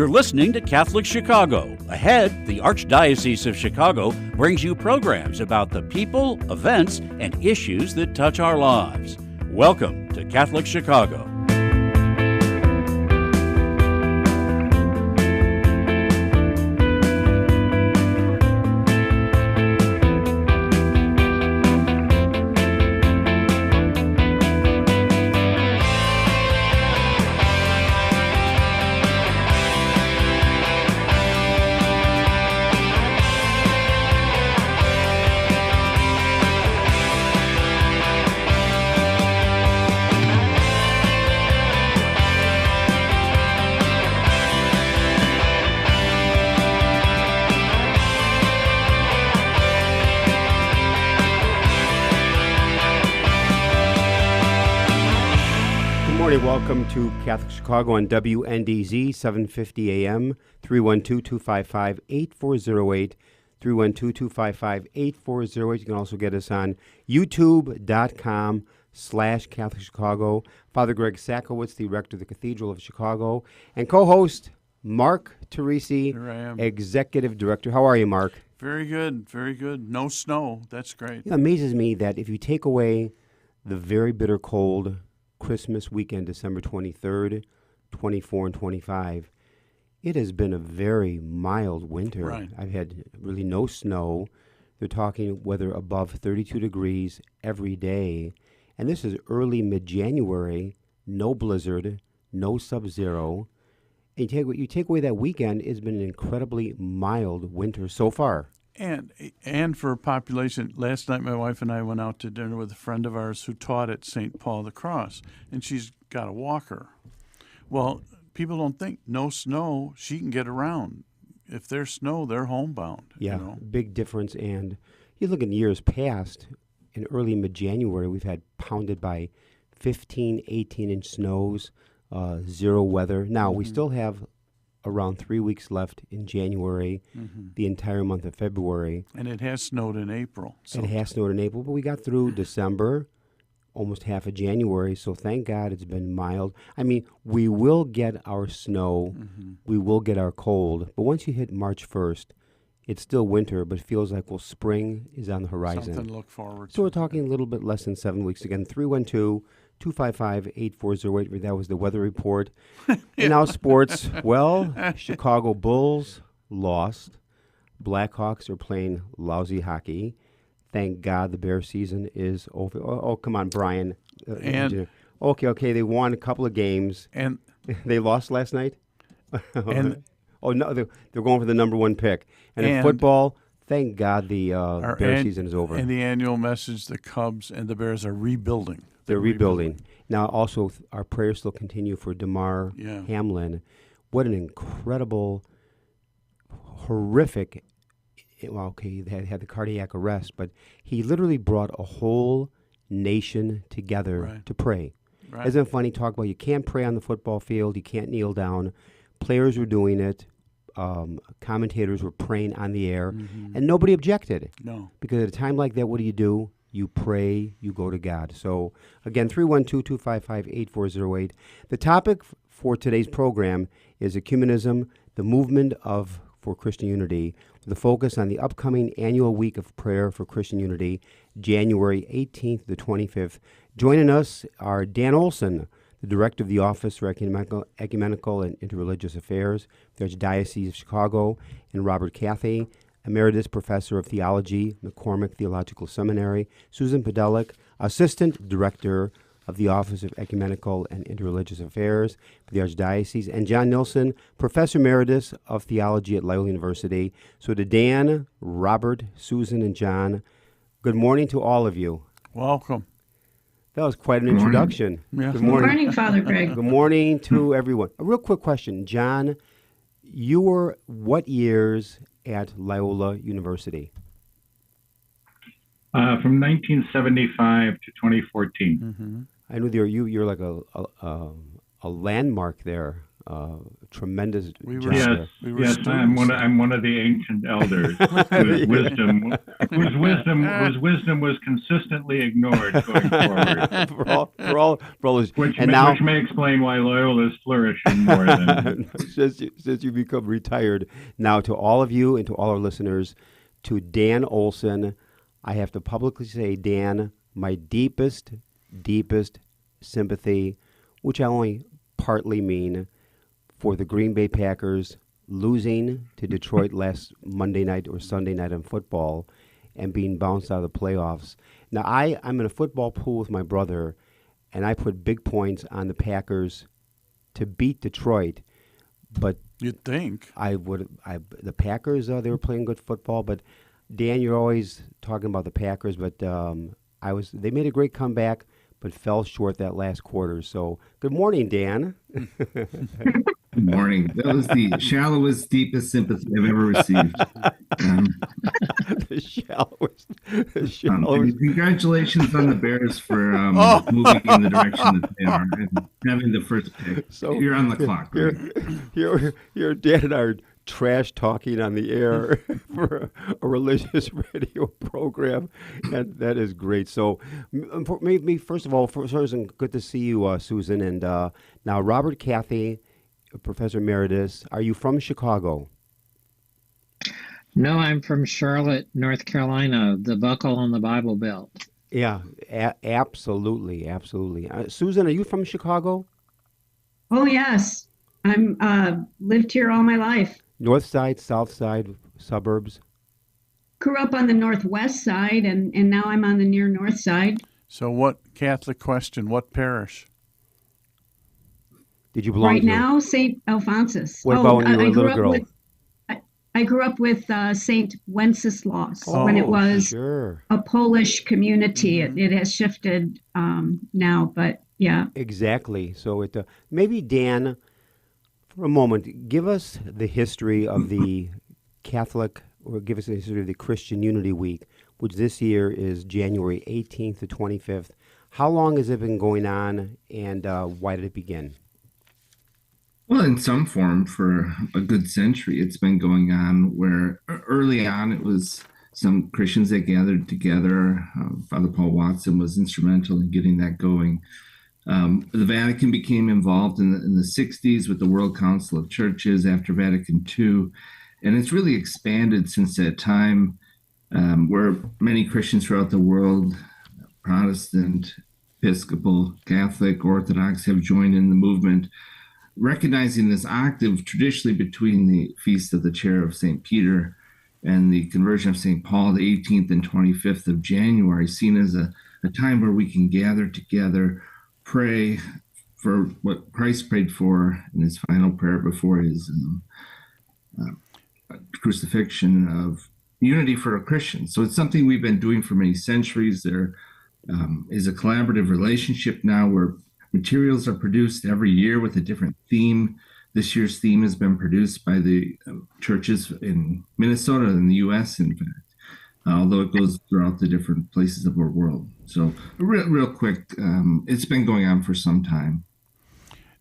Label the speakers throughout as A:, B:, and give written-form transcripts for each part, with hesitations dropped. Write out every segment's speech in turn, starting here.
A: You're listening to Catholic Chicago. Ahead, the Archdiocese of Chicago brings you programs about the people, events, and issues that touch our lives. Welcome to Catholic Chicago.
B: Welcome to Catholic Chicago on WNDZ, 750 AM, 312-255-8408, 312-255-8408. You can also get us on youtube.com/Catholic Chicago. Father Greg Sakowitz, the rector of the Cathedral of Chicago, and co-host Mark Teresi,
C: Here I am.
B: executive director. How are you, Mark?
C: Very good, very good. No snow. That's great.
B: It amazes me that if you take away the very bitter cold Christmas weekend, December 23rd, 24, and 25, it has been a very mild winter.
C: Right.
B: I've had really no snow. They're talking weather above 32 degrees every day. And this is early mid-January, no blizzard, no sub-zero. And you take away that weekend, it's been an incredibly mild winter so far.
C: And for a population, last night my wife and I went out to dinner with a friend of ours who taught at St. Paul the Cross, and she's got a walker. Well, people don't think no snow, she can get around. If there's snow, they're homebound.
B: Yeah,
C: You know?
B: big difference. And you look in years past, in early mid-January, we've had pounded by 15, 18-inch snows, zero weather. Now, we still have around 3 weeks left in January, the entire month of February.
C: And it has snowed in April.
B: It has snowed in April, but we got through December, almost half of January, so thank God it's been mild. I mean, we will get our snow, we will get our cold, but once you hit March 1st, it's still winter, but it feels like, well, spring is on the horizon.
C: Something to look forward to.
B: So we're talking a little bit less than 7 weeks. Again, 312-255-8408. That was the weather report. And now sports. Well, Chicago Bulls lost. Blackhawks are playing lousy hockey. Thank God the Bear season is over. Oh, come on, Brian. Okay. They won a couple of games.
C: And
B: they lost last night?
C: and
B: Oh, no, they're going for the number one pick. And in football, thank God the Bear season is over.
C: And the annual message, the Cubs and the Bears are rebuilding.
B: They're rebuilding. Now, also, our prayers still continue for DeMar Hamlin. What an incredible, horrific, well, okay, he had the cardiac arrest, but he literally brought a whole nation together to pray.
C: Right.
B: Isn't it funny? Talk about you can't pray on the football field, you can't kneel down. Players were doing it. Commentators were praying on the air, and nobody objected.
C: No.
B: Because at a time like that, what do? You pray, you go to God. So, again, 312-255-8408. The topic for today's program is Ecumenism, the movement for Christian unity, with a focus on the upcoming annual week of prayer for Christian unity, January 18th to the 25th. Joining us are Dan Olson, the director of the Office for Ecumenical and Interreligious Affairs, the Archdiocese of Chicago, and Robert Cathy, Emeritus Professor of Theology, McCormick Theological Seminary, Susan Podelic, Assistant Director of the Office of Ecumenical and Interreligious Affairs for the Archdiocese, and John Nilsson, Professor Emeritus of Theology at Loyola University. So to Dan, Robert, Susan, and John, good morning to all of you.
C: Welcome.
B: That was quite an introduction.
C: Yeah.
B: Good morning.
D: Good morning, Father Greg.
B: Good morning to everyone. A real quick question. John, you were what years at Loyola University?
E: From 1975 to 2014.
C: Mm-hmm.
B: I know you're like a landmark there. tremendous
C: We
B: job
C: were-
E: Yes,
B: there.
C: We were
E: yes,
C: students.
E: I'm one of the ancient elders whose wisdom was consistently ignored going forward,
B: for all this.
E: which
B: And now,
E: which may explain why Loyola is flourishing more than.
B: since you become retired, now to all of you and to all our listeners, to Dan Olson, I have to publicly say, Dan, my deepest sympathy, which I only partly mean, for the Green Bay Packers losing to Detroit last Monday night or Sunday night in football and being bounced out of the playoffs. Now, I'm in a football pool with my brother, and I put big points on the Packers to beat Detroit, but
C: You'd think.
B: the Packers, they were playing good football, but Dan, you're always talking about the Packers, but they made a great comeback, but fell short that last quarter. So, good morning, Dan.
D: Good morning. That was the shallowest, deepest sympathy I've ever received.
B: The shallowest.
D: Congratulations on the Bears for moving in the direction that they are and having the first pick.
B: So
D: you're on the clock. Right?
B: Here, Dan and I are trash talking on the air for a religious radio program, and that is great. So, for me, first of all, good to see you, Susan, and now Robert Cathy, Professor Emeritus. Are you from Chicago?
F: No, I'm from Charlotte, North Carolina, the buckle on the Bible Belt.
B: Yeah, absolutely. Susan, are you from Chicago?
G: Oh, yes. I'm lived here all my life.
B: North side, south side, suburbs?
G: Grew up on the northwest side, and now I'm on the near north side.
C: So what Catholic question? What parish?
B: Did you belong
G: Right
B: to?
G: now, St. Alphonsus.
B: What about when you were a little girl?
G: I grew up with St. Wenceslaus when it was
B: sure.
G: a Polish community. Mm-hmm. It has shifted now, but yeah.
B: Exactly. So maybe Dan, for a moment, give us the history of the Catholic, or give us the history of the Christian Unity Week, which this year is January 18th to 25th. How long has it been going on, and why did it begin?
D: Well, in some form, for a good century, it's been going on, where early on it was some Christians that gathered together. Father Paul Watson was instrumental in getting that going. The Vatican became involved in the 60s with the World Council of Churches after Vatican II, and it's really expanded since that time, where many Christians throughout the world, Protestant, Episcopal, Catholic, Orthodox, have joined in the movement, recognizing this octave traditionally between the Feast of the Chair of St. Peter and the conversion of St. Paul, the 18th and 25th of January, seen as a time where we can gather together, pray for what Christ prayed for in his final prayer before his crucifixion, of unity for Christians. So it's something we've been doing for many centuries. There is a collaborative relationship now where materials are produced every year with a different theme. This year's theme has been produced by the churches in Minnesota and the U.S., in fact, although it goes throughout the different places of our world. So real quick, it's been going on for some time.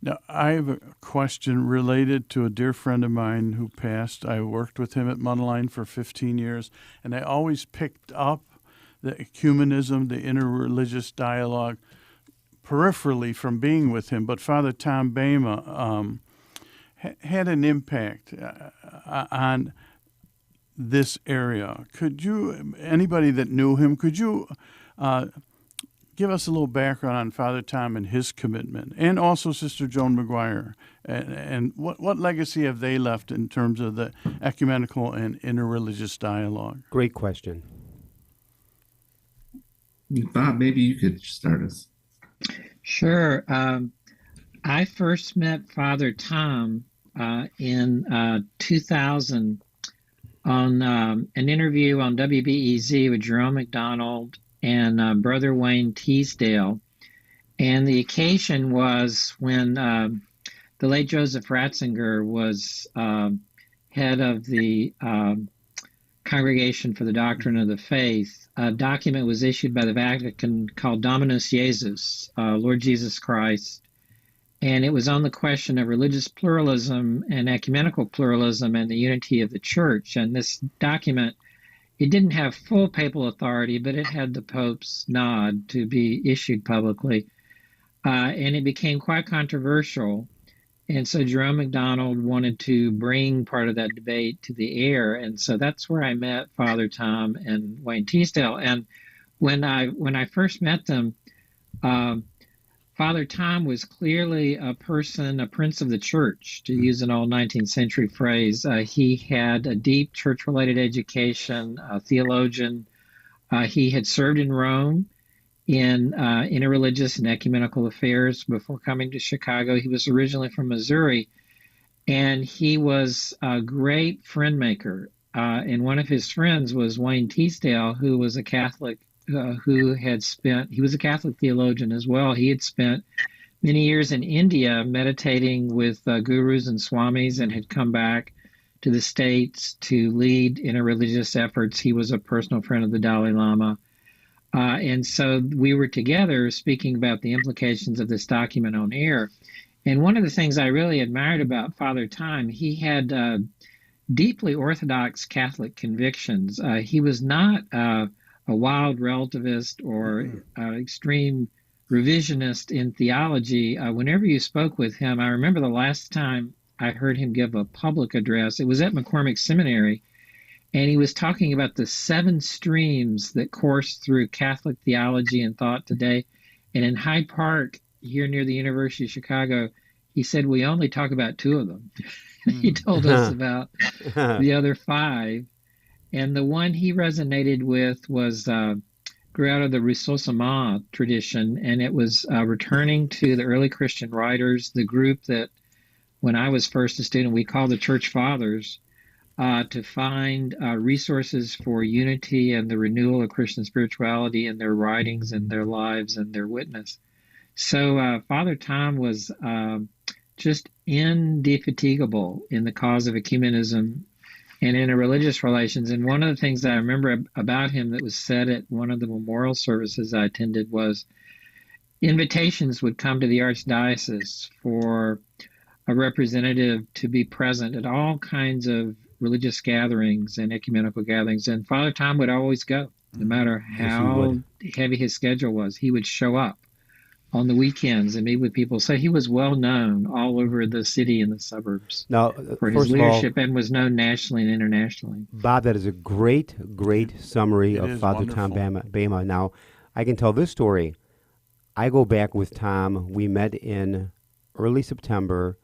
C: Now, I have a question related to a dear friend of mine who passed. I worked with him at Mundelein for 15 years, and I always picked up the ecumenism, the interreligious dialogue, peripherally from being with him. But Father Tom Bema had an impact on this area. Could you, anybody that knew him, could you give us a little background on Father Tom and his commitment, and also Sister Joan McGuire, and what legacy have they left in terms of the ecumenical and interreligious dialogue?
B: Great question.
D: Bob, maybe you could start us.
F: Sure. I first met Father Tom in 2000 on an interview on WBEZ with Jerome McDonald and Brother Wayne Teasdale. And the occasion was when the late Joseph Ratzinger was head of the Congregation for the Doctrine of the Faith. A document was issued by the Vatican called Dominus Jesus, Lord Jesus Christ. and it was on the question of religious pluralism and ecumenical pluralism and the unity of the church. And this document, it didn't have full papal authority, but it had the Pope's nod to be issued publicly. And it became quite controversial. And so Jerome McDonald wanted to bring part of that debate to the air. And so that's where I met Father Tom and Wayne Teasdale. And when I first met them, Father Tom was clearly a prince of the church, to use an old 19th century phrase. He had a deep church-related education, a theologian. He had served in Rome in interreligious and ecumenical affairs before coming to Chicago. He was originally from Missouri, and he was a great friend maker. And one of his friends was Wayne Teasdale, who was a Catholic, he was a Catholic theologian as well. He had spent many years in India meditating with gurus and swamis, and had come back to the States to lead interreligious efforts. He was a personal friend of the Dalai Lama. And so we were together speaking about the implications of this document on air. And one of the things I really admired about Father Tom, he had deeply Orthodox Catholic convictions. He was not a wild relativist or extreme revisionist in theology. Whenever you spoke with him, I remember the last time I heard him give a public address, it was at McCormick Seminary, and he was talking about the 7 streams that course through Catholic theology and thought today. And in Hyde Park, here near the University of Chicago, he said, we only talk about 2 of them. He told us about the other 5. And the one he resonated with was grew out of the Ressourcement tradition, and it was returning to the early Christian writers, the group that when I was first a student we called the Church Fathers, to find resources for unity and the renewal of Christian spirituality in their writings and their lives and their witness. So Father Tom was just indefatigable in the cause of ecumenism and interreligious relations. And one of the things that I remember about him that was said at one of the memorial services I attended was invitations would come to the Archdiocese for a representative to be present at all kinds of religious gatherings and ecumenical gatherings. And Father Tom would always go, no matter how heavy his schedule was. He would show up on the weekends and meet with people. So he was well known all over the city and the suburbs for his leadership, and was known nationally and internationally.
B: Bob, that is a great summary of Father Tom Bema. Now, I can tell this story. I go back with Tom. We met in early September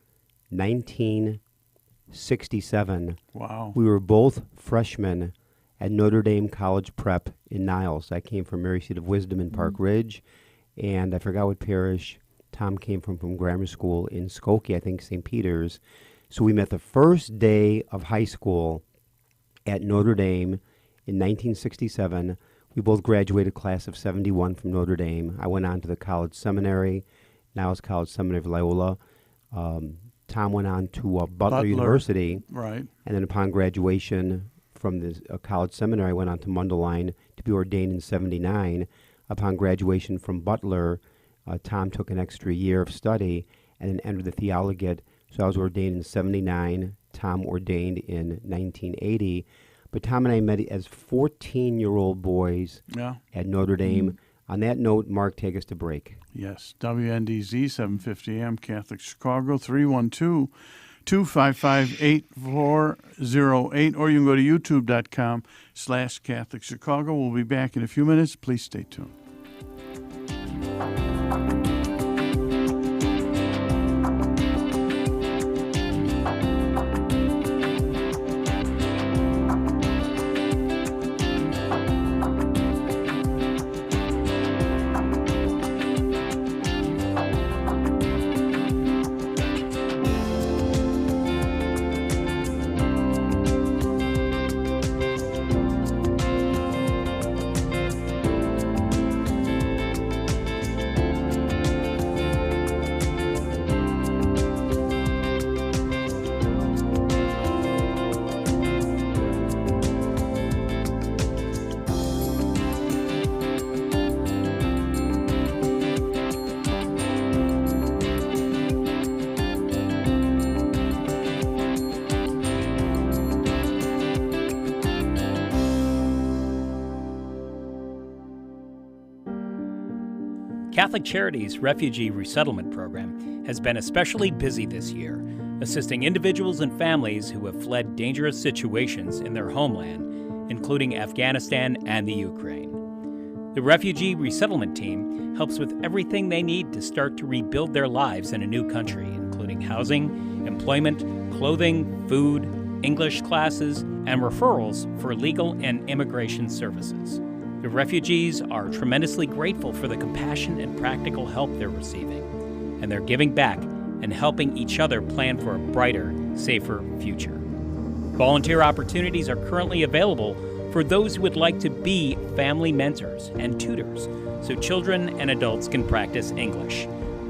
B: 1967.
C: Wow.
B: We were both freshmen at Notre Dame College Prep in Niles. I came from Mary Seat of Wisdom in Park Ridge, and I forgot what parish Tom came from grammar school in Skokie, I think St. Peter's. So we met the first day of high school at Notre Dame in 1967. We both graduated class of 71 from Notre Dame. I went on to the college seminary, Niles College Seminary of Loyola. Tom went on to Butler University.
C: Right.
B: And then upon graduation from the college seminary, I went on to Mundelein to be ordained in 79. Upon graduation from Butler, Tom took an extra year of study and then entered the theologate. So I was ordained in 79. Tom ordained in 1980. But Tom and I met as 14-year-old boys at Notre Dame. On that note, Mark, take us to break.
C: Yes, WNDZ 750 AM, Catholic Chicago, 312-255-8408, or you can go to youtube.com/Catholic Chicago. We'll be back in a few minutes. Please stay tuned.
H: Catholic Charities' Refugee Resettlement Program has been especially busy this year, assisting individuals and families who have fled dangerous situations in their homeland, including Afghanistan and the Ukraine. The Refugee Resettlement Team helps with everything they need to start to rebuild their lives in a new country, including housing, employment, clothing, food, English classes, and referrals for legal and immigration services. The refugees are tremendously grateful for the compassion and practical help they're receiving, and they're giving back and helping each other plan for a brighter, safer future. Volunteer opportunities are currently available for those who would like to be family mentors and tutors so children and adults can practice English.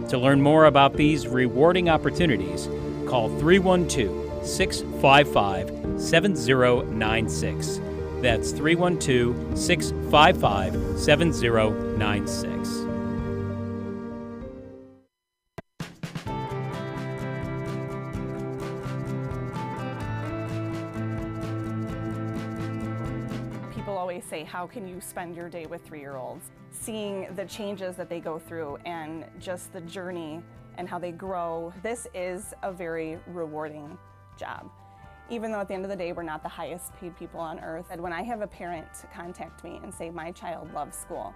H: To learn more about these rewarding opportunities, call 312-655-7096. That's 312-655-7096.
I: Say, how can you spend your day with 3-year-olds? Seeing the changes that they go through and just the journey and how they grow, this is a very rewarding job. Even though at the end of the day, we're not the highest paid people on earth. And when I have a parent contact me and say, my child loves school,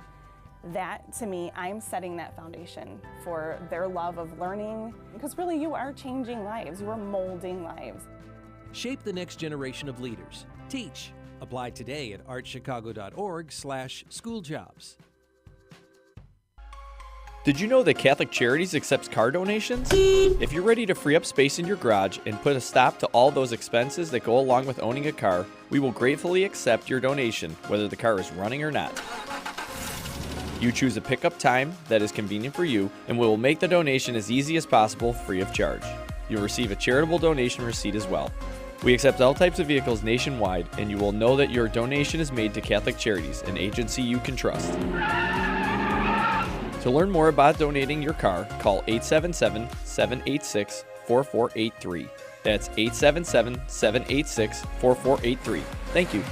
I: that to me, I'm setting that foundation for their love of learning, because really you are changing lives, you are molding lives.
J: Shape the next generation of leaders. Teach. Apply today at archchicago.org/schooljobs.
K: Did you know that Catholic Charities accepts car donations? If you're ready to free up space in your garage and put a stop to all those expenses that go along with owning a car, we will gratefully accept your donation, whether the car is running or not. You choose a pickup time that is convenient for you, and we will make the donation as easy as possible, free of charge. You'll receive a charitable donation receipt as well. We accept all types of vehicles nationwide, and you will know that your donation is made to Catholic Charities, an agency you can trust. To learn more about donating your car, call 877-786-4483. That's 877-786-4483. Thank you.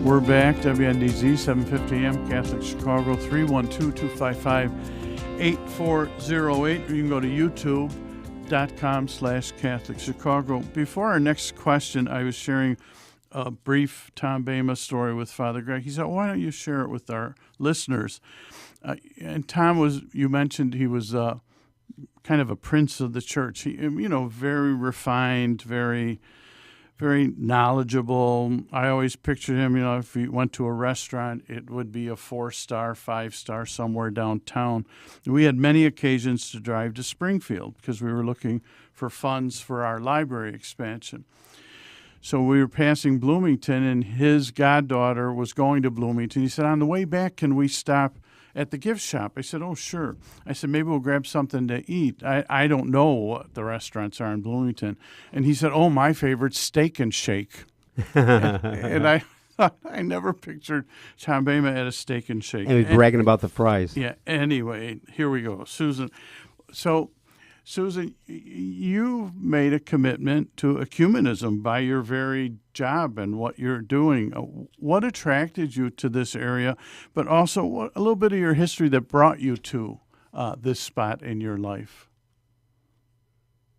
C: We're back, WNDZ, 750 AM, Catholic Chicago, 312-255-8408. You can go to youtube.com/Catholic Chicago. Before our next question, I was sharing a brief Tom Bema story with Father Greg. He said, why don't you share it with our listeners? And Tom you mentioned he was kind of a prince of the church. He, very refined, very knowledgeable. I always pictured him, if he went to a restaurant, it would be a 4-star, 5-star somewhere downtown. We had many occasions to drive to Springfield because we were looking for funds for our library expansion. So we were passing Bloomington, and his goddaughter was going to Bloomington. He said, on the way back, can we stop at the gift shop? I said, oh, sure. I said, maybe we'll grab something to eat. I don't know what the restaurants are in Bloomington. And he said, oh, my favorite, Steak and Shake. and I thought, I never pictured Tom Bema at a Steak and Shake.
B: And he was bragging about the fries.
C: Yeah, anyway, here we go. Susan. So, Susan, you made a commitment to ecumenism by your very job and what you're doing. What attracted you to this area, but also a little bit of your history that brought you to this spot in your life?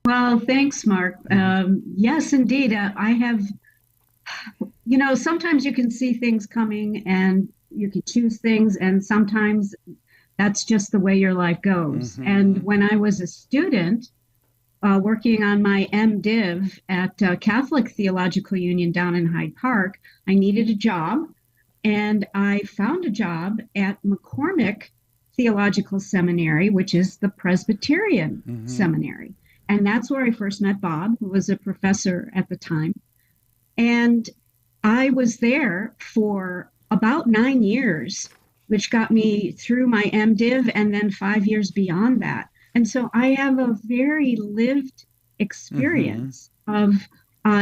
G: Well, thanks, Mark. Yes, indeed. I have, sometimes you can see things coming and you can choose things, and sometimes that's just the way your life goes. Mm-hmm. And when I was a student working on my MDiv at Catholic Theological Union down in Hyde Park, I needed a job, and I found a job at McCormick Theological Seminary, which is the Presbyterian seminary. And that's where I first met Bob, who was a professor at the time. And I was there for about 9 years, which got me through my MDiv and then 5 years beyond that. And so I have a very lived experience of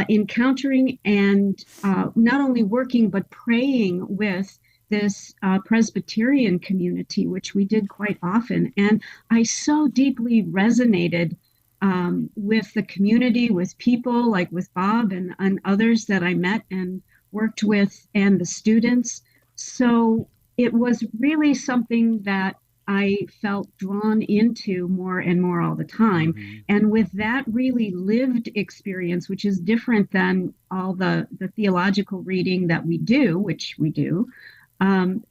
G: encountering and not only working but praying with this Presbyterian community, which we did quite often. And I so deeply resonated with the community, with people like with Bob and others that I met and worked with, and the students. So it was really something that I felt drawn into more and more all the time. And with that really lived experience, which is different than all the theological reading that we do, which we do,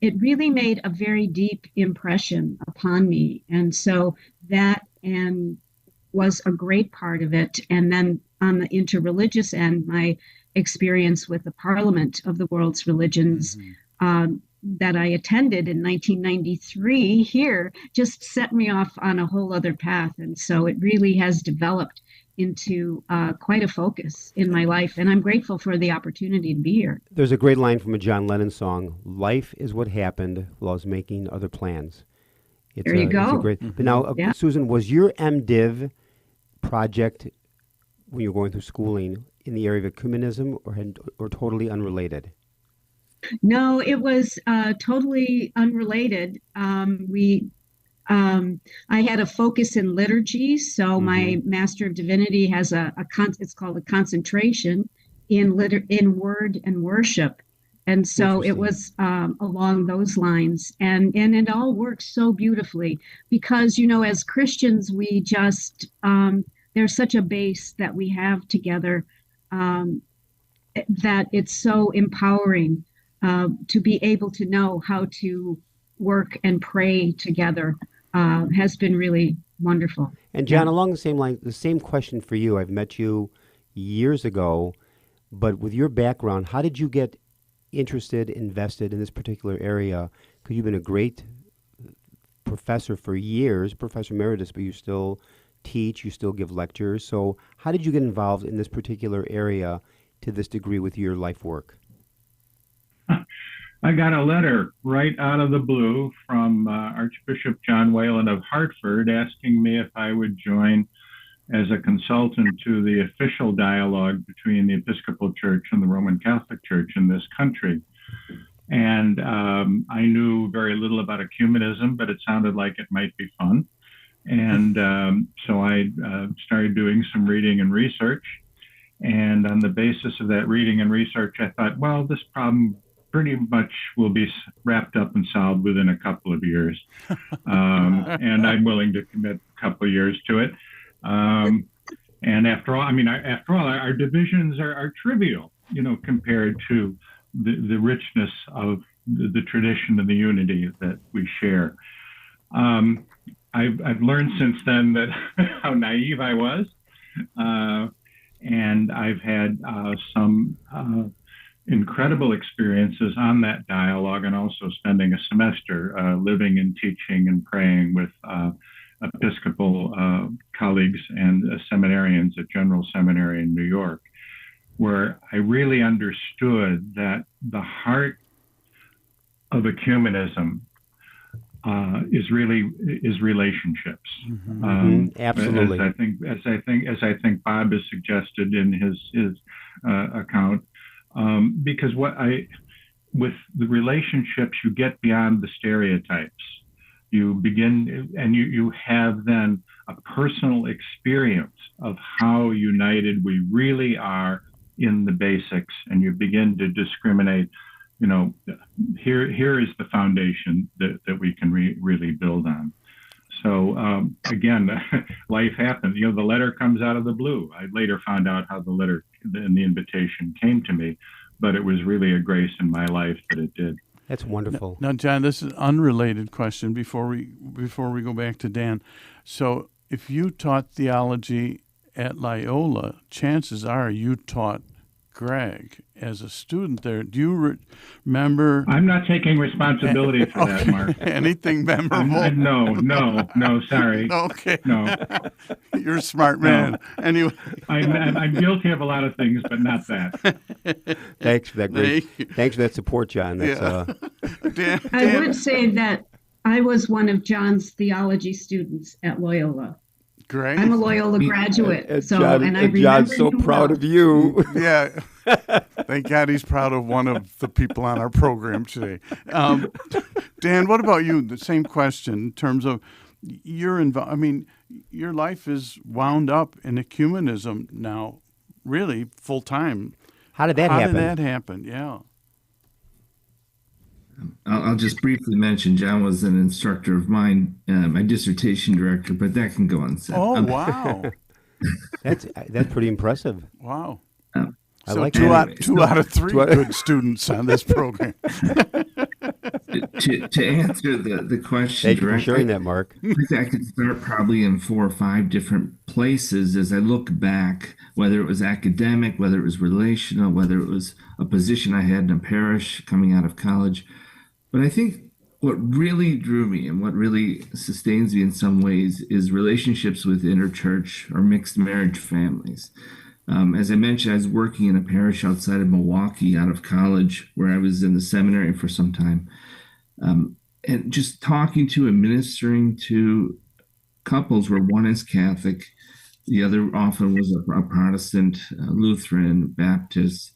G: it really made a very deep impression upon me. And so that was a great part of it. And then on the interreligious end, my experience with the Parliament of the World's Religions that I attended in 1993 here just set me off on a whole other path. And so it really has developed into quite a focus in my life. And I'm grateful for the opportunity to be here.
B: There's a great line from a John Lennon song, "Life is what happened while I was making other plans."
G: There you go.
B: It's a great, But now, Susan, was your MDiv project when you were going through schooling in the area of ecumenism or totally unrelated?
G: No, it was totally unrelated. I had a focus in liturgy, so my Master of Divinity has it's called a concentration in word and worship, and so it was along those lines, and it all works so beautifully because as Christians we just there's such a base that we have together that it's so empowering to be able to know how to work and pray together. Has been really wonderful.
B: And John, along the same line, the same question for you. I've met you years ago, but with your background, how did you get invested in this particular area? Because you've been a great professor for years, Professor Emeritus, but you still teach, you still give lectures. So how did you get involved in this particular area to this degree with your life work?
E: I got a letter right out of the blue from Archbishop John Whalen of Hartford asking me if I would join as a consultant to the official dialogue between the Episcopal Church and the Roman Catholic Church in this country. And I knew very little about ecumenism, but it sounded like it might be fun. And so I started doing some reading and research. And on the basis of that reading and research, I thought, well, this problem pretty much will be wrapped up and solved within a couple of years. And I'm willing to commit a couple of years to it. And after all, our divisions are trivial, compared to the richness of the tradition and the unity that we share. I've learned since then that how naive I was. And I've had some incredible experiences on that dialogue, and also spending a semester living and teaching and praying with Episcopal colleagues and seminarians at General Seminary in New York, where I really understood that the heart of ecumenism is relationships.
B: Absolutely.
E: As I think Bob has suggested in his account. Because with the relationships, you get beyond the stereotypes. You begin, and you have then a personal experience of how united we really are in the basics, and you begin to discriminate. Here is the foundation that we can really build on. So again, life happens. The letter comes out of the blue. I later found out how the letter and the invitation came to me, but it was really a grace in my life that it did.
B: That's wonderful.
C: Now, John, this is an unrelated question before we go back to Dan. So if you taught theology at Loyola, chances are you taught Greg as a student there. Do you remember?
E: I'm not taking responsibility for that, Mark.
C: Anything memorable?
E: No, sorry.
C: Okay.
E: No.
C: You're a smart man. No. Anyway.
E: I'm guilty of a lot of things, but not that.
B: Thanks for that. Thanks for that support, John. That's,
C: Dan.
G: I would say that I was one of John's theology students at Loyola.
C: Great.
G: I'm a Loyola graduate,
B: And
G: so
B: John,
G: and I
B: and
G: remember
B: John's so
G: you
B: proud
G: well.
B: of you.
C: Yeah. Thank God he's proud of one of the people on our program today. Dan, what about you? The same question in terms of your your life is wound up in ecumenism now, really full time.
B: How did that happen?
C: How did that happen? Yeah.
D: I'll just briefly mention John was an instructor of mine, my dissertation director, but that can go unsaid.
C: Oh, wow.
B: That's pretty impressive.
C: Wow.
B: I
C: So
B: like
C: two
B: that.
C: out of three good students on this program.
D: To answer the question
B: Thank you for
D: directly,
B: sharing that, Mark.
D: I think I could start probably in 4 or 5 different places as I look back, whether it was academic, whether it was relational, whether it was a position I had in a parish coming out of college. But I think what really drew me and what really sustains me in some ways is relationships with interchurch or mixed marriage families. As I mentioned, I was working in a parish outside of Milwaukee out of college where I was in the seminary for some time. And just talking to and ministering to couples where one is Catholic, the other often was a Protestant, Lutheran, Baptist,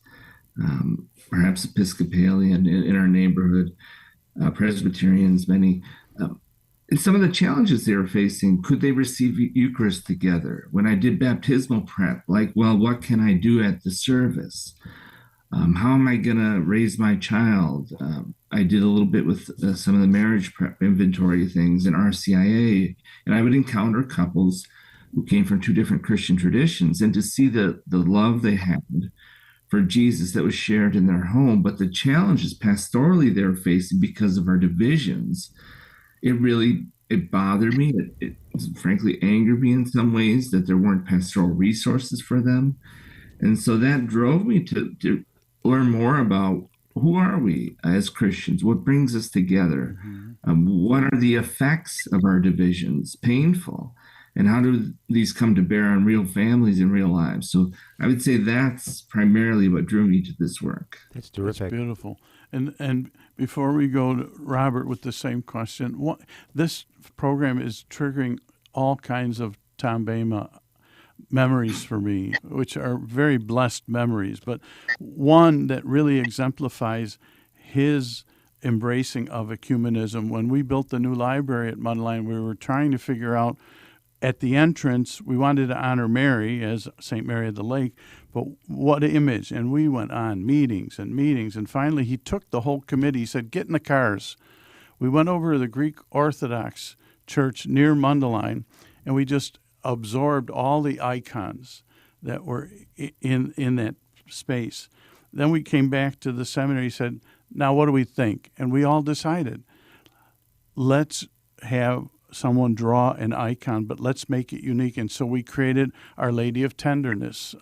D: perhaps Episcopalian in our neighborhood, Presbyterians, many. And some of the challenges they were facing, could they receive Eucharist together? When I did baptismal prep, like, well, what can I do at the service? How am I going to raise my child? I did a little bit with some of the marriage prep inventory things in RCIA, and I would encounter couples who came from 2 different Christian traditions, and to see the love they had for Jesus that was shared in their home, but the challenges pastorally they were facing because of our divisions, it bothered me. It frankly angered me in some ways that there weren't pastoral resources for them. And so that drove me to learn more about who are we as Christians? What brings us together? What are the effects of our divisions? Painful. And how do these come to bear on real families and real lives? So I would say that's primarily what drew me to this work.
B: That's terrific.
C: That's beautiful. And before we go to Robert with the same question, this program is triggering all kinds of Tom Bema memories for me, which are very blessed memories. But one that really exemplifies his embracing of ecumenism. When we built the new library at Mundelein, we were trying to figure out at the entrance, we wanted to honor Mary as St. Mary of the Lake, but what image? And we went on meetings and meetings, and finally he took the whole committee. He said, get in the cars. We went over to the Greek Orthodox church near Mundelein, and we just absorbed all the icons that were in that space. Then we came back to the seminary. He said, now what do we think? And we all decided, let's have someone draw an icon, but let's make it unique. And so we created Our Lady of Tenderness,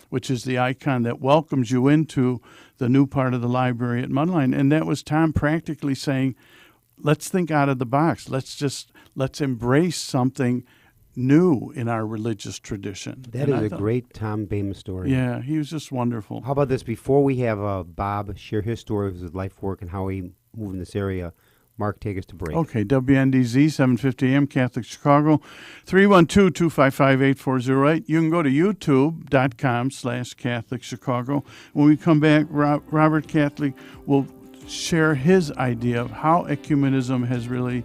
C: which is the icon that welcomes you into the new part of the library at Mundelein. And that was Tom practically saying, let's think out of the box. Let's embrace something new in our religious tradition.
B: That is a great Tom Bema story.
C: Yeah, he was just wonderful.
B: How about this? Before we have Bob share his story of his life work and how he moved in this area, Mark, take us to break.
C: Okay, WNDZ, 750 AM, Catholic Chicago, 312-255-8408. You can go to youtube.com/Catholic Chicago. When we come back, Robert Catholic will share his idea of how ecumenism has really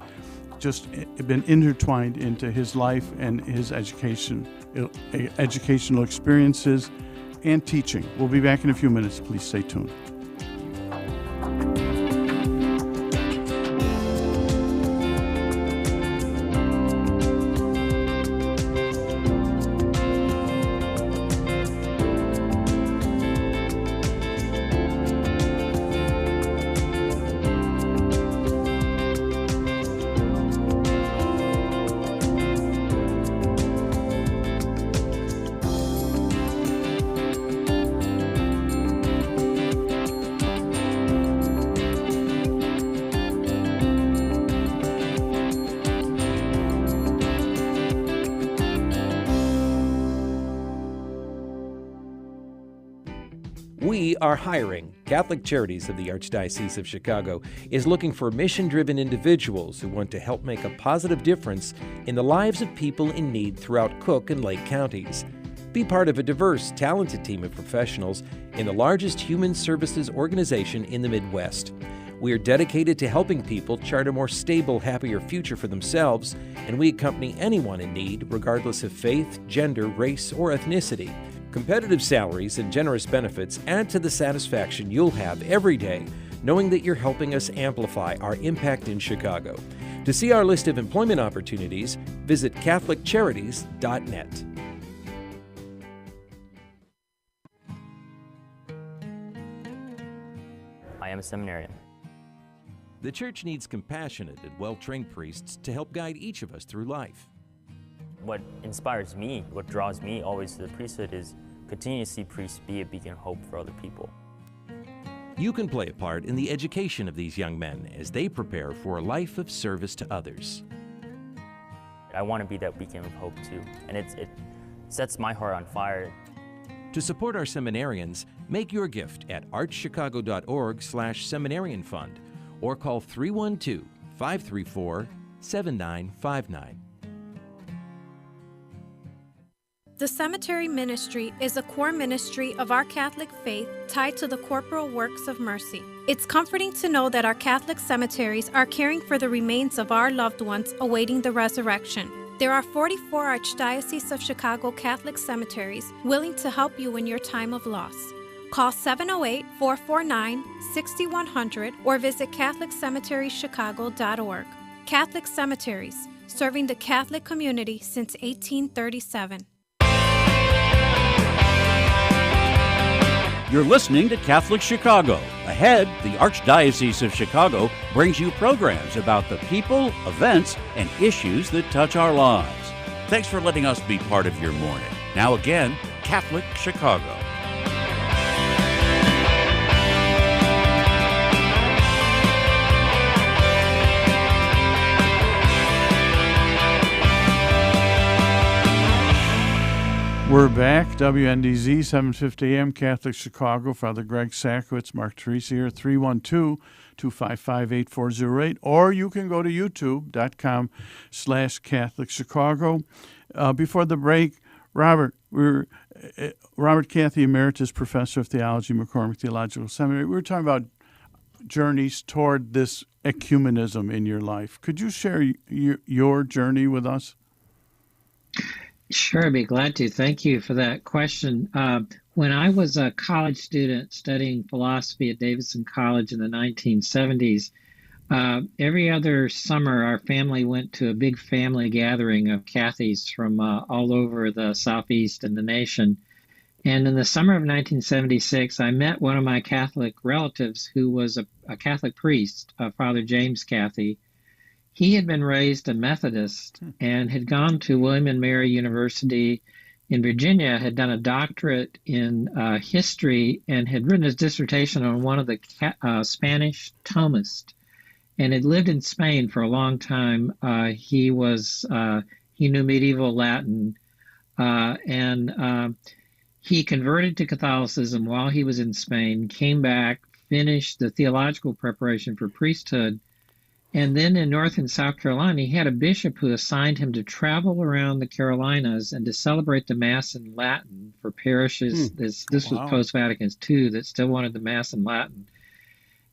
C: just been intertwined into his life and his educational experiences and teaching. We'll be back in a few minutes. Please stay tuned.
J: We are hiring. Catholic Charities of the Archdiocese of Chicago is looking for mission-driven individuals who want to help make a positive difference in the lives of people in need throughout Cook and Lake counties. Be part of a diverse, talented team of professionals in the largest human services organization in the Midwest. We are dedicated to helping people chart a more stable, happier future for themselves, and we accompany anyone in need, regardless of faith, gender, race, or ethnicity. Competitive salaries and generous benefits add to the satisfaction you'll have every day, knowing that you're helping us amplify our impact in Chicago. To see our list of employment opportunities, visit CatholicCharities.net.
L: I am a seminarian.
J: The church needs compassionate and well-trained priests to help guide each of us through life.
L: What inspires me, what draws me always to the priesthood is continue to see priests be a beacon of hope for other people.
J: You can play a part in the education of these young men as they prepare for a life of service to others.
L: I want to be that beacon of hope too, and it sets my heart on fire.
J: To support our seminarians, make your gift at archchicago.org/seminarian fund or call 312-534-7959.
M: The cemetery ministry is a core ministry of our Catholic faith tied to the corporal works of mercy. It's comforting to know that our Catholic cemeteries are caring for the remains of our loved ones awaiting the resurrection. There are 44 Archdiocese of Chicago Catholic cemeteries willing to help you in your time of loss. Call 708-449-6100 or visit CatholicCemeteriesChicago.org. Catholic Cemeteries, serving the Catholic community since 1837.
A: You're listening to Catholic Chicago. Ahead, the Archdiocese of Chicago brings you programs about the people, events, and issues that touch our lives. Thanks for letting us be part of your morning. Now again, Catholic Chicago.
C: We're back. WNDZ, 750 AM, Catholic Chicago. Father Greg Sakowicz, Mark Teresa here, 312-255-8408. Or you can go to youtube.com/Catholic Chicago. Before the break, Robert Cathy, Emeritus Professor of Theology, McCormick Theological Seminary. We were talking about journeys toward this ecumenism in your life. Could you share your journey with us?
F: Sure, I'd be glad to. Thank you for that question. When I was a college student studying philosophy at Davidson College in the 1970s, every other summer our family went to a big family gathering of Cathys from all over the Southeast and the nation. And in the summer of 1976, I met one of my Catholic relatives who was a Catholic priest, Father James Cathy. He had been raised a Methodist and had gone to William and Mary University in Virginia, had done a doctorate in history, and had written his dissertation on one of the Spanish Thomists, and had lived in Spain for a long time. He knew medieval Latin, and he converted to Catholicism while he was in Spain, came back, finished the theological preparation for priesthood. And then in North and South Carolina, he had a bishop who assigned him to travel around the Carolinas and to celebrate the Mass in Latin for parishes. This was post-Vatican II that still wanted the Mass in Latin.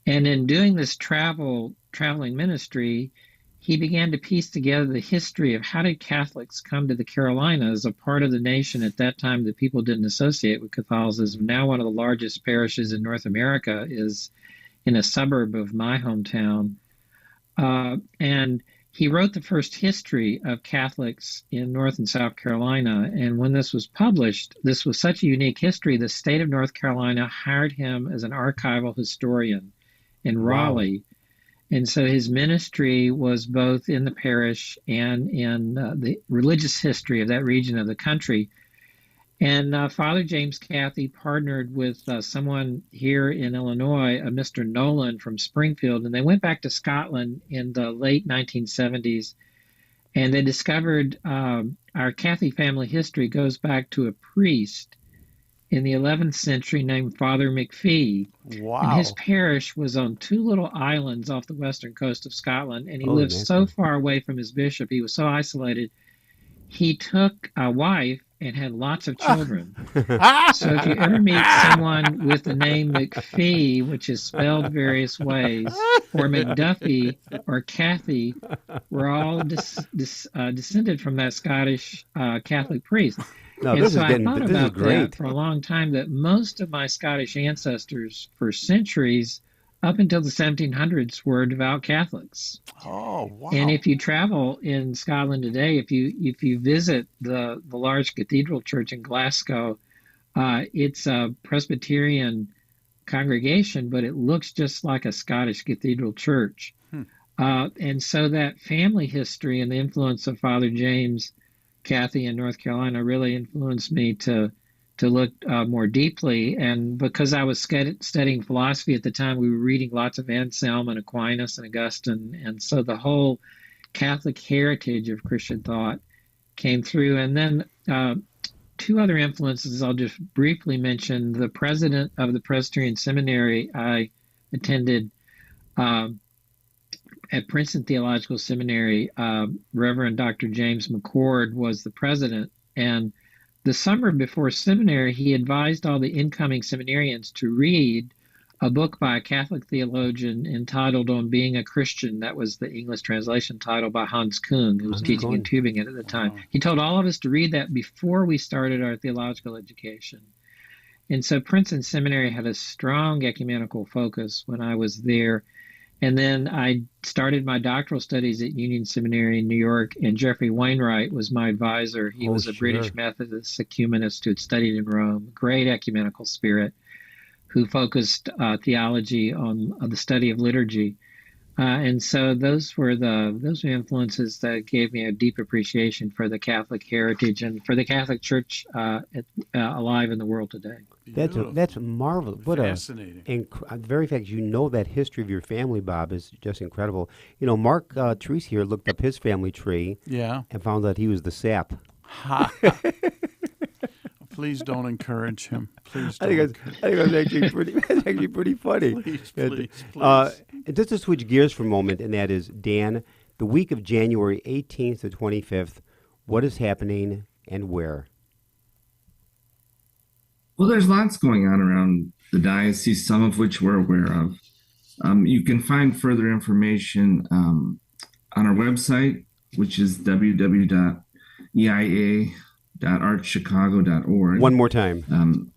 F: And in doing this traveling ministry, he began to piece together the history of how did Catholics come to the Carolinas, a part of the nation at that time that people didn't associate with Catholicism. Now one of the largest parishes in North America is in a suburb of my hometown. And he wrote the first history of Catholics in North and South Carolina. And when this was published, this was such a unique history, the state of North Carolina hired him as an archival historian in Raleigh. And so his ministry was both in the parish and in the religious history of that region of the country. And Father James Cathy partnered with someone here in Illinois, Mr. Nolan from Springfield, and they went back to Scotland in the late 1970s, and they discovered our Cathy family history goes back to a priest. in the 11th century named Father McPhee.
C: Wow.
F: And his parish was on two little islands off the western coast of Scotland. And he
B: Holy
F: lived so far away from his bishop, he was so isolated, he took a wife and had lots of children. So if you ever meet someone with the name McPhee, which is spelled various ways, or McDuffie or Kathy, we're all descended from that Scottish Catholic priest.
B: No,
F: and
B: this
F: so
B: is
F: I
B: getting,
F: thought
B: this
F: about
B: is great.
F: that for a long time, that most of my Scottish ancestors for centuries up until the 1700s were devout Catholics.
C: Oh, wow.
F: And if you travel in Scotland today, if you visit the large cathedral church in Glasgow, it's a Presbyterian congregation, but it looks just like a Scottish cathedral church. And so that family history and the influence of Father James, Kathy in North Carolina really influenced me to look more deeply. And because I was studying philosophy at the time, we were reading lots of Anselm and Aquinas and Augustine. And so the whole Catholic heritage of Christian thought came through. And then two other influences I'll just briefly mention. The president of the Presbyterian Seminary I attended at Princeton Theological Seminary, Reverend Dr. James McCord was the president. And the summer before seminary, he advised all the incoming seminarians to read a book by a Catholic theologian entitled On Being a Christian. That was the English translation title by Hans Kung, who was teaching in Tübingen at the time. He told all of us to read that before we started our theological education. And so Princeton Seminary had a strong ecumenical focus when I was there. And then I started my doctoral studies at Union Seminary in New York, and Jeffrey Wainwright was my advisor. He was a British Methodist ecumenist who had studied in Rome, great ecumenical spirit, who focused theology on the study of liturgy. And so those were influences that gave me a deep appreciation for the Catholic heritage and for the Catholic Church alive in the world today.
B: That's marvelous. What
C: fascinating.
B: The very fact you know that history of your family, Bob, is just incredible. You know, Mark Treese here looked up his family tree, and found that he was the sap.
C: Please don't encourage him. Please
B: I
C: don't.
B: think that's actually pretty funny.
C: Please.
B: And just to switch gears for a moment, and that is, Dan, the week of January 18th to 25th, what is happening and where?
D: Well, there's lots going on around the diocese, some of which we're aware of. You can find further information on our website, which is www.eia.archchicago.org.
B: One more time.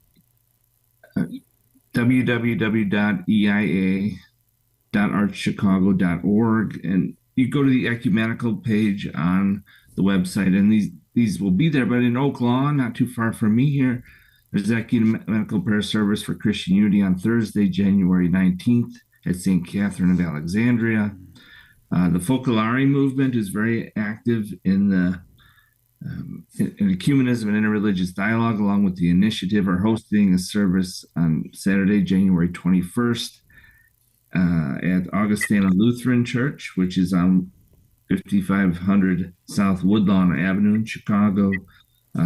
D: www.eia.archchicago.org, and you go to the ecumenical page on the website, and these will be there. But in Oak Lawn, not too far from me here, there's an ecumenical prayer service for Christian unity on Thursday, January 19th at St. Catherine of Alexandria. The Focolare movement is very active in the in ecumenism and interreligious dialogue, along with the initiative, are hosting a service on Saturday, January 21st at Augustana Lutheran Church, which is on 5500 South Woodlawn Avenue in Chicago.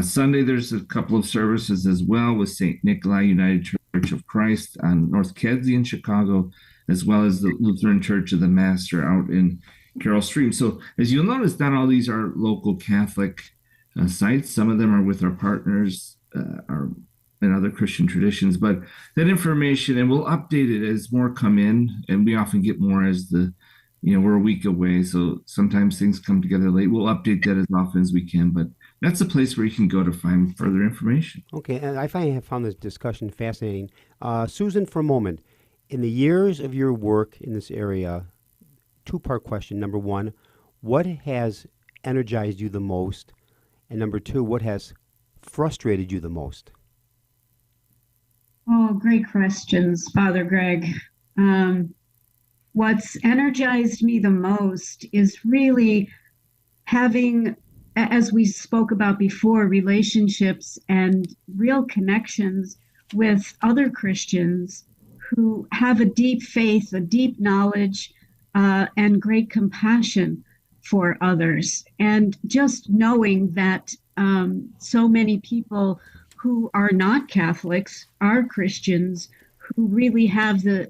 D: Sunday, there's a couple of services as well with St. Nikolai United Church of Christ on North Kedzie in Chicago, as well as the Lutheran Church of the Master out in Carroll Stream. So as you'll notice, not all these are local Catholic sites. Some of them are with our partners and other Christian traditions, but that information, and we'll update it as more come in, and we often get more as we're a week away, so sometimes things come together late. We'll update that as often as we can, but that's a place where you can go to find further information.
B: Okay, and I found this discussion fascinating. Susan, for a moment, in the years of your work in this area, two-part question. Number one, what has energized you the most? And number two, what has frustrated you the most?
G: Oh, great questions, Father Greg. What's energized me the most is really having, as we spoke about before, relationships and real connections with other Christians who have a deep faith, a deep knowledge, and great compassion for others. And just knowing that so many people who are not Catholics are Christians who really have the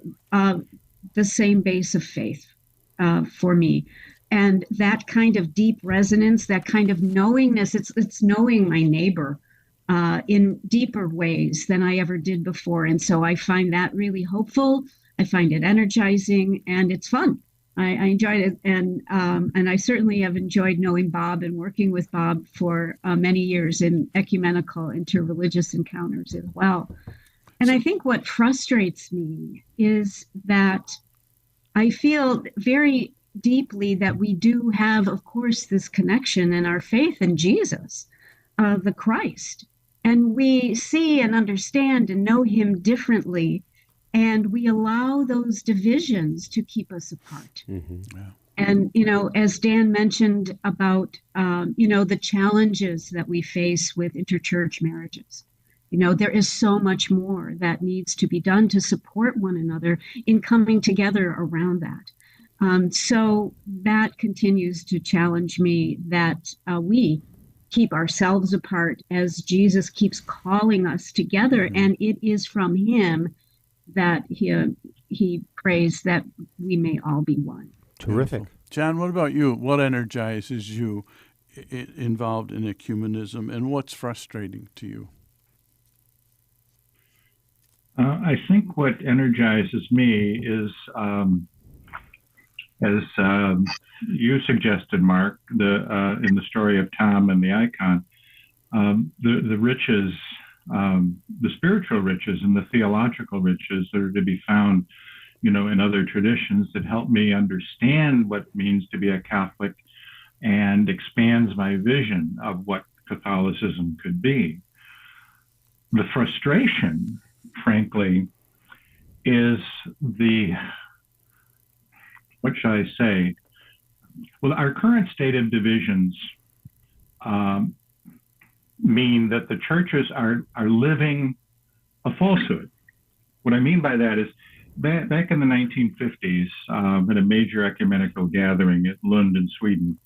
G: same base of faith for me. And that kind of deep resonance, that kind of knowingness, it's knowing my neighbor in deeper ways than I ever did before. And so I find that really hopeful. I find it energizing, and it's fun. I enjoyed it, and I certainly have enjoyed knowing Bob and working with Bob for many years in ecumenical interreligious encounters as well. And I think what frustrates me is that I feel very deeply that we do have, of course, this connection in our faith in Jesus, the Christ, and we see and understand and know him differently. And we allow those divisions to keep us apart. Mm-hmm. Yeah. And, as Dan mentioned about, the challenges that we face with interchurch marriages, there is so much more that needs to be done to support one another in coming together around that. So that continues to challenge me that we keep ourselves apart as Jesus keeps calling us together. Mm-hmm. And it is from him that he prays that we may all be one.
B: Terrific.
C: John, what about you? What energizes you involved in ecumenism, and what's frustrating to you?
E: I think what energizes me is, as you suggested, Mark, in the story of Tom and the icon, the riches, the spiritual riches and the theological riches that are to be found, in other traditions that help me understand what it means to be a Catholic and expands my vision of what Catholicism could be. The frustration, frankly, is what shall I say? Well, our current state of divisions mean that the churches are living a falsehood. What I mean by that is back in the 1950s, at a major ecumenical gathering at Lund in Sweden,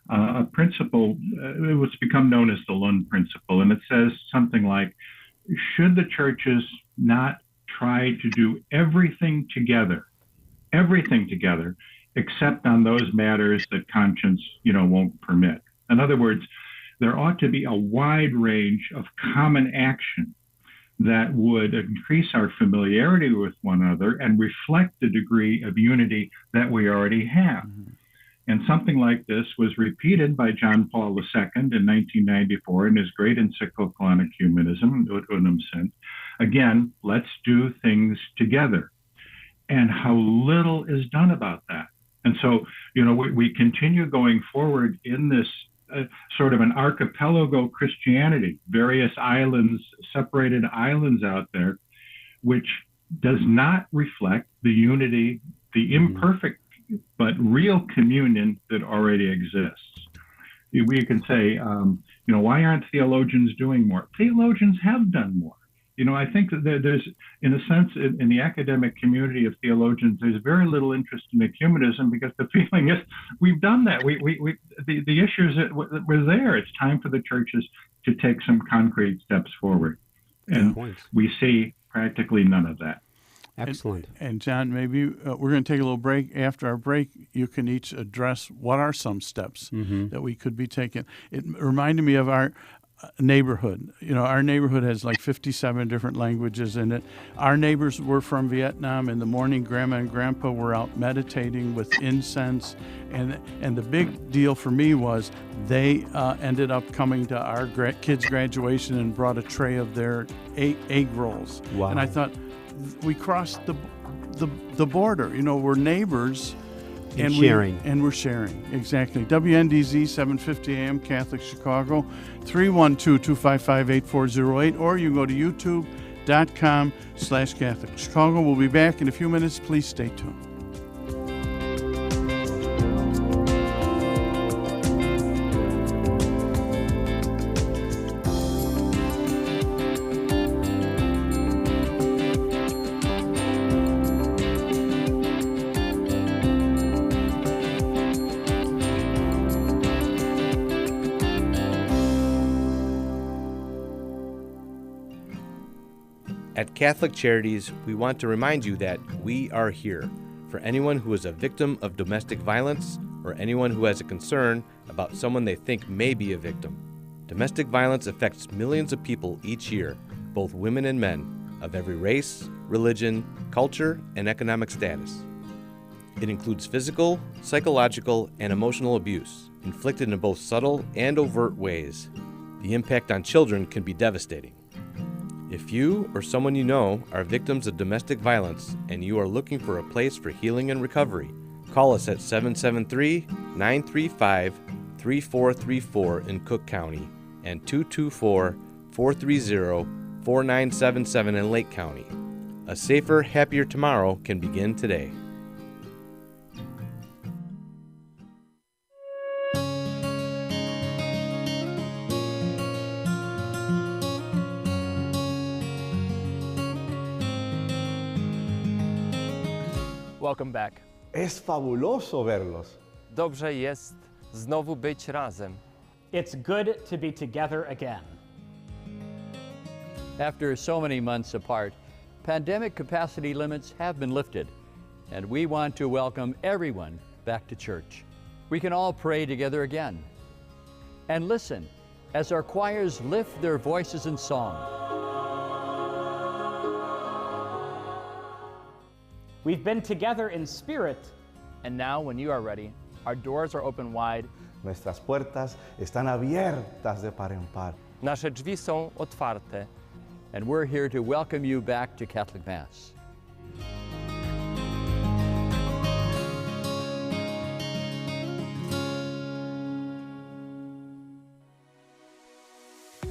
E: a principle, it was become known as the Lund principle, and it says something like, should the churches not try to do everything together, except on those matters that conscience, won't permit? In other words, there ought to be a wide range of common action that would increase our familiarity with one another and reflect the degree of unity that we already have. Mm-hmm. And something like this was repeated by John Paul II in 1994 in his great encyclical on ecumenism, Ut Unum Sint. Again, let's do things together. And how little is done about that. And so, we continue going forward in this sort of an archipelago Christianity, various islands, separated islands out there, which does not reflect the unity, the imperfect but real communion that already exists. We can say, why aren't theologians doing more? Theologians have done more. I think that there's, in a sense, in the academic community of theologians, there's very little interest in ecumenism because the feeling is we've done that. The issues that were there. It's time for the churches to take some concrete steps forward. And we see practically none of that.
B: Excellent.
C: And John, maybe we're going to take a little break. After our break, you can each address what are some steps that we could be taking. It reminded me of our neighborhood. Our neighborhood has like 57 different languages in it. Our neighbors were from Vietnam. In the morning, Grandma and Grandpa were out meditating with incense. And the big deal for me was they ended up coming to our kids' graduation and brought a tray of their egg rolls. Wow. And I thought, we crossed the border. We're neighbors. And we're sharing. Exactly. WNDZ 750 AM Catholic Chicago, 312-255-8408, or you can go to youtube.com/Catholic Chicago. We'll be back in a few minutes. Please stay tuned.
N: At Catholic Charities, we want to remind you that we are here for anyone who is a victim of domestic violence or anyone who has a concern about someone they think may be a victim. Domestic violence affects millions of people each year, both women and men, of every race, religion, culture, and economic status. It includes physical, psychological, and emotional abuse, inflicted in both subtle and overt ways. The impact on children can be devastating. If you or someone you know are victims of domestic violence and you are looking for a place for healing and recovery, call us at 773-935-3434 in Cook County and 224-430-4977 in Lake County. A safer, happier tomorrow can begin today.
O: Welcome back.
P: Es fabuloso verlos.
O: Dobrze jest znowu być razem.
Q: It's good to be together again.
R: After so many months apart, pandemic capacity limits have been lifted, and we want to welcome everyone back to church. We can all pray together again. And listen as our choirs lift their voices in song.
Q: We've been together in spirit.
O: And now, when you are ready, our doors are open wide.
P: Nuestras puertas están abiertas de par en par.
O: Nasze drzwi są otwarte.
R: And we're here to welcome you back to Catholic Mass.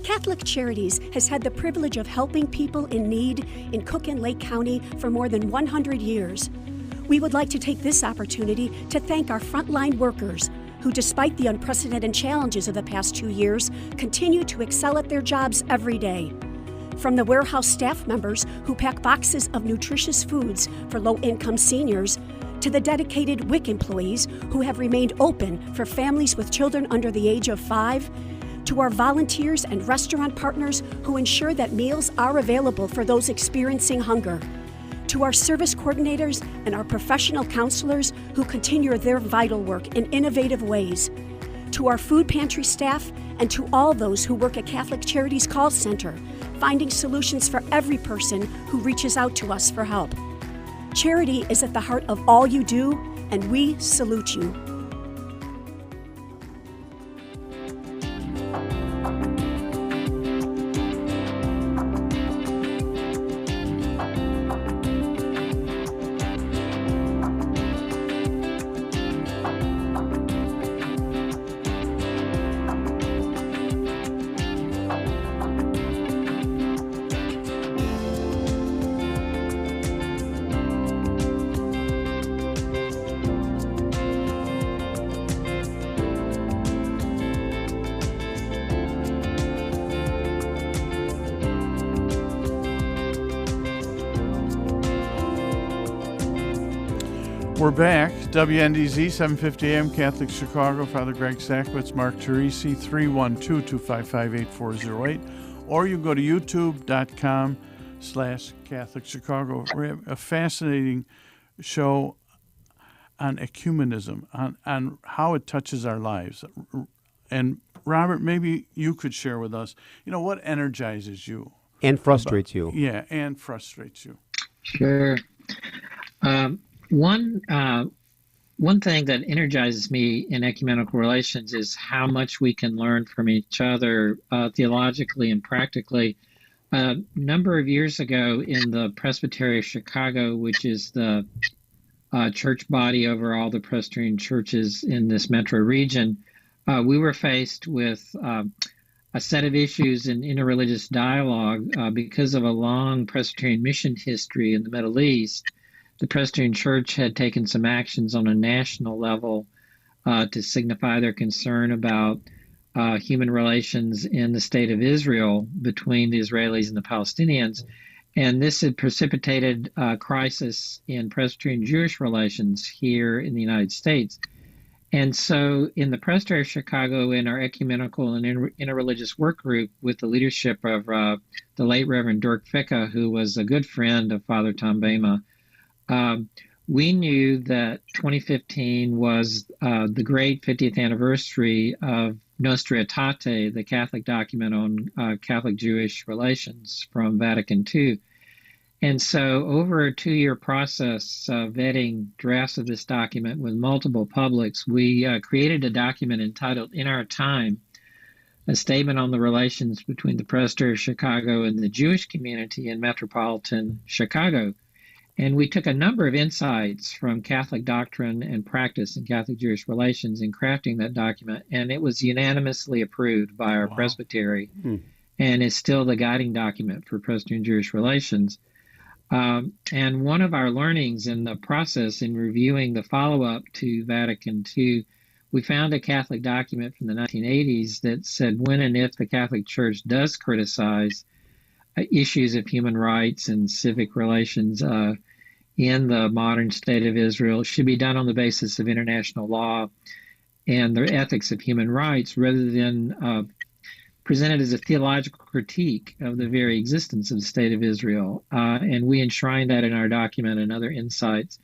S: Catholic Charities has had the privilege of helping people in need in Cook and Lake County for more than 100 years. We would like to take this opportunity to thank our frontline workers who, despite the unprecedented challenges of the past 2 years, continue to excel at their jobs every day. From the warehouse staff members who pack boxes of nutritious foods for low-income seniors, to the dedicated WIC employees who have remained open for families with children under the age of 5, to our volunteers and restaurant partners who ensure that meals are available for those experiencing hunger, to our service coordinators and our professional counselors who continue their vital work in innovative ways, to our food pantry staff, and to all those who work at Catholic Charities Call Center, finding solutions for every person who reaches out to us for help. Charity is at the heart of all you do, and we salute you.
C: We're back. WNDZ, 750 AM, Catholic Chicago. Father Greg Sakowicz, Mark Teresi, 312-255-8408. Or you can go to youtube.com/Catholic Chicago. We have a fascinating show on ecumenism, on how it touches our lives. And Robert, maybe you could share with us, what energizes you?
B: And frustrates you.
C: Yeah, and frustrates you.
F: Sure. One thing that energizes me in ecumenical relations is how much we can learn from each other theologically and practically. A number of years ago in the Presbytery of Chicago, which is the church body over all the Presbyterian churches in this metro region, we were faced with a set of issues in interreligious dialogue because of a long Presbyterian mission history in the Middle East. The Presbyterian Church had taken some actions on a national level to signify their concern about human relations in the state of Israel between the Israelis and the Palestinians. And this had precipitated a crisis in Presbyterian Jewish relations here in the United States. And so in the Presbytery of Chicago, in our ecumenical and interreligious work group with the leadership of the late Reverend Dirk Ficka, who was a good friend of Father Tom Bema, we knew that 2015 was the great 50th anniversary of Nostra Aetate, the Catholic document on Catholic-Jewish relations from Vatican II. And so over a 2-year process vetting drafts of this document with multiple publics, we created a document entitled In Our Time, a statement on the relations between the Presbytery of Chicago and the Jewish community in metropolitan Chicago. And we took a number of insights from Catholic doctrine and practice in Catholic Jewish relations in crafting that document, and it was unanimously approved by our presbytery and is still the guiding document for Presbyterian Jewish relations. And one of our learnings in the process in reviewing the follow-up to Vatican II, we found a Catholic document from the 1980s that said when and if the Catholic Church does criticize issues of human rights and civic relations in the modern state of Israel, it should be done on the basis of international law and the ethics of human rights rather than presented as a theological critique of the very existence of the state of Israel. And we enshrine that in our document and other insights.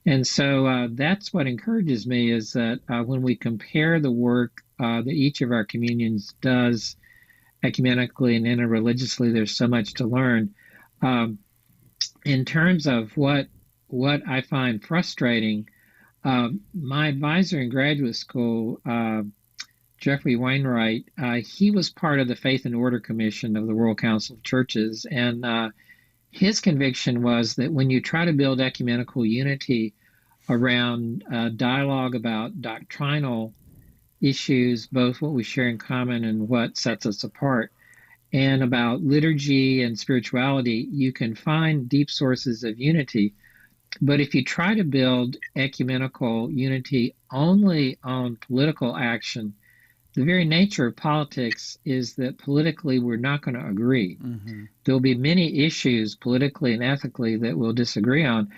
F: And so that's what encourages me is that when we compare the work that each of our communions does ecumenically and interreligiously, there's so much to learn. In terms of what I find frustrating, my advisor in graduate school, Jeffrey Wainwright, he was part of the Faith and Order Commission of the World Council of Churches, and his conviction was that when you try to build ecumenical unity around dialogue about doctrinal issues, both what we share in common and what sets us apart, and about liturgy and spirituality, you can find deep sources of unity. But if you try to build ecumenical unity only on political action, the very nature of politics is that politically we're not going to agree. There'll be many issues politically and ethically that we'll disagree on.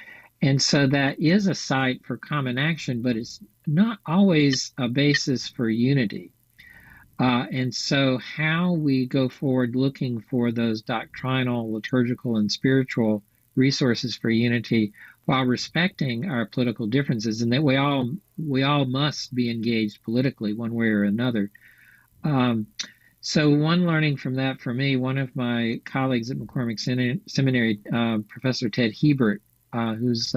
F: And so that is a site for common action, but it's not always a basis for unity. And so how we go forward looking for those doctrinal, liturgical, and spiritual resources for unity while respecting our political differences, and that we all must be engaged politically one way or another. So one learning from that for me, one of my colleagues at McCormick Seminary, Professor Ted Hebert, who's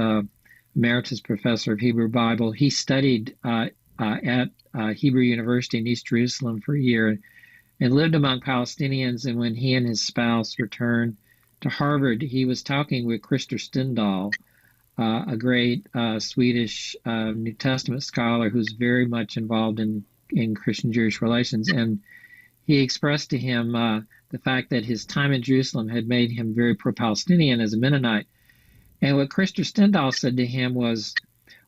F: emeritus professor of Hebrew Bible, he studied at Hebrew University in East Jerusalem for a year and lived among Palestinians. And when he and his spouse returned to Harvard, he was talking with Christer Stendahl, a great Swedish New Testament scholar who's very much involved in Christian-Jewish relations. And he expressed to him the fact that his time in Jerusalem had made him very pro-Palestinian as a Mennonite. And what Christer Stendahl said to him was,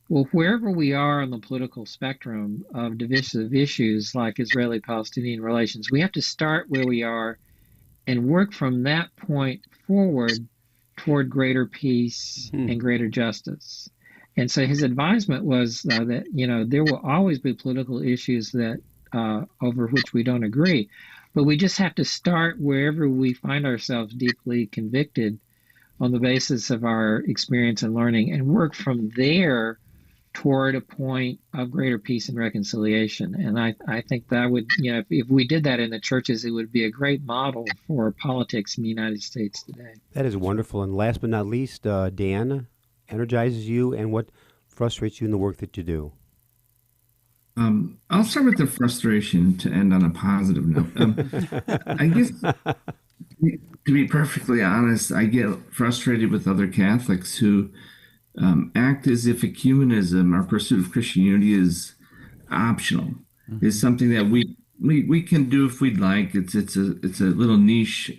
F: well, wherever we are on the political spectrum of divisive issues like Israeli-Palestinian relations, we have to start where we are and work from that point forward toward greater peace and greater justice. And so his advisement was that, there will always be political issues that over which we don't agree, but we just have to start wherever we find ourselves deeply convicted on the basis of our experience and learning and work from there toward a point of greater peace and reconciliation. And I think that would, if we did that in the churches, it would be a great model for politics in the United States today.
B: That is wonderful. And last but not least, Dan, energizes you and what frustrates you in the work that you do?
D: I'll start with the frustration to end on a positive note. I guess, to be perfectly honest, I get frustrated with other Catholics who act as if ecumenism, our pursuit of Christian unity, is optional, is something that we can do if we'd like. It's a little niche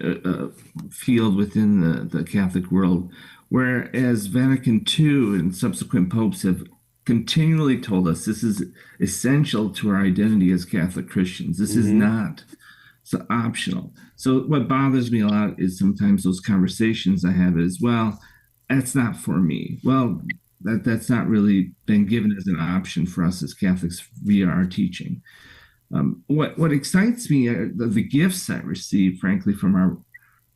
D: field within the Catholic world, whereas Vatican II and subsequent popes have continually told us this is essential to our identity as Catholic Christians. This is not so optional. So what bothers me a lot is sometimes those conversations I have is, well, that's not for me. Well, That's not really been given as an option for us as Catholics via our teaching. What excites me are the gifts I receive, frankly, from our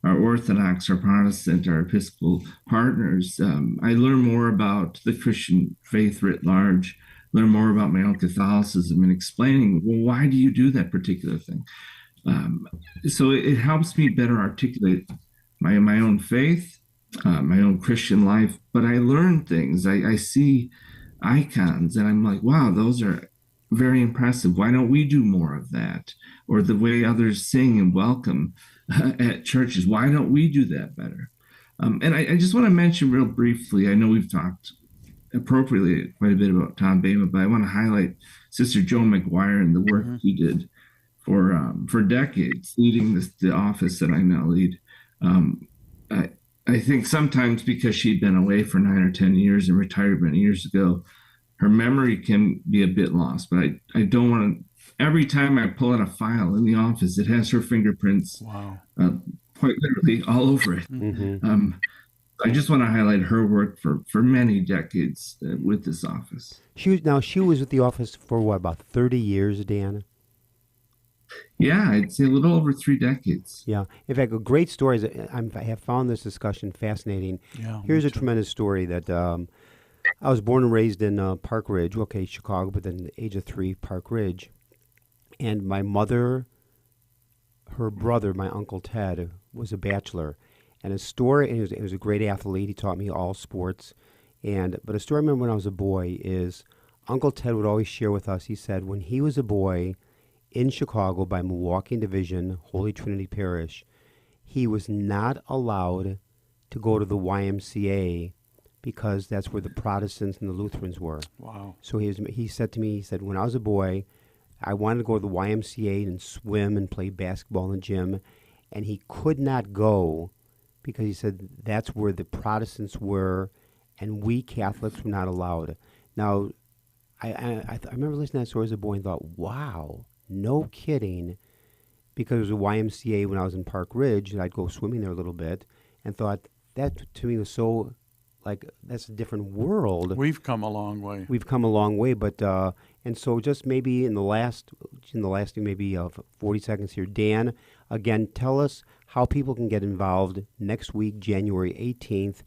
D: Orthodox, our Protestant, our Episcopal partners. I learn more about the Christian faith writ large, learn more about my own Catholicism, and explaining, well, why do you do that particular thing? So it helps me better articulate my own faith, my own Christian life. But I learn things. I see icons, and I'm like, wow, those are very impressive. Why don't we do more of that? Or the way others sing and welcome at churches. Why don't we do that better? And I just want to mention real briefly, I know we've talked appropriately quite a bit about Tom Bama, but I want to highlight Sister Joe McGuire and the work he did for decades, leading the office that I now lead. I think sometimes because she'd been away for 9 or 10 years and retired many years ago, her memory can be a bit lost. But I don't want to, every time I pull out a file in the office, it has her fingerprints quite literally all over it. I just want to highlight her work for many decades with this office.
B: She was with the office for what, about 30 years, Dan?
D: Yeah, I'd say a little over 3 decades.
B: Yeah. In fact, great stories. I have found this discussion fascinating.
C: Yeah,
B: here's a tremendous story that I was born and raised in Park Ridge, Chicago, but then at the age of 3, Park Ridge. And my mother, her brother, my Uncle Ted, was a bachelor. And a story, and he was a great athlete. He taught me all sports. But a story I remember when I was a boy is Uncle Ted would always share with us, he said, when he was a boy in Chicago by Milwaukee Division, Holy Trinity Parish, he was not allowed to go to the YMCA because that's where the Protestants and the Lutherans were.
C: Wow.
B: So he said to me, when I was a boy, I wanted to go to the YMCA and swim and play basketball in the gym, and he could not go because he said that's where the Protestants were, and we Catholics were not allowed. Now, I remember listening to that story as a boy and thought, wow, no kidding, because it was a YMCA when I was in Park Ridge, and I'd go swimming there a little bit, and thought that to me was so, that's a different world.
C: We've come a long way.
B: We've come a long way, but and so just maybe in the last maybe 40 seconds here, Dan, again, tell us how people can get involved next week, January 18th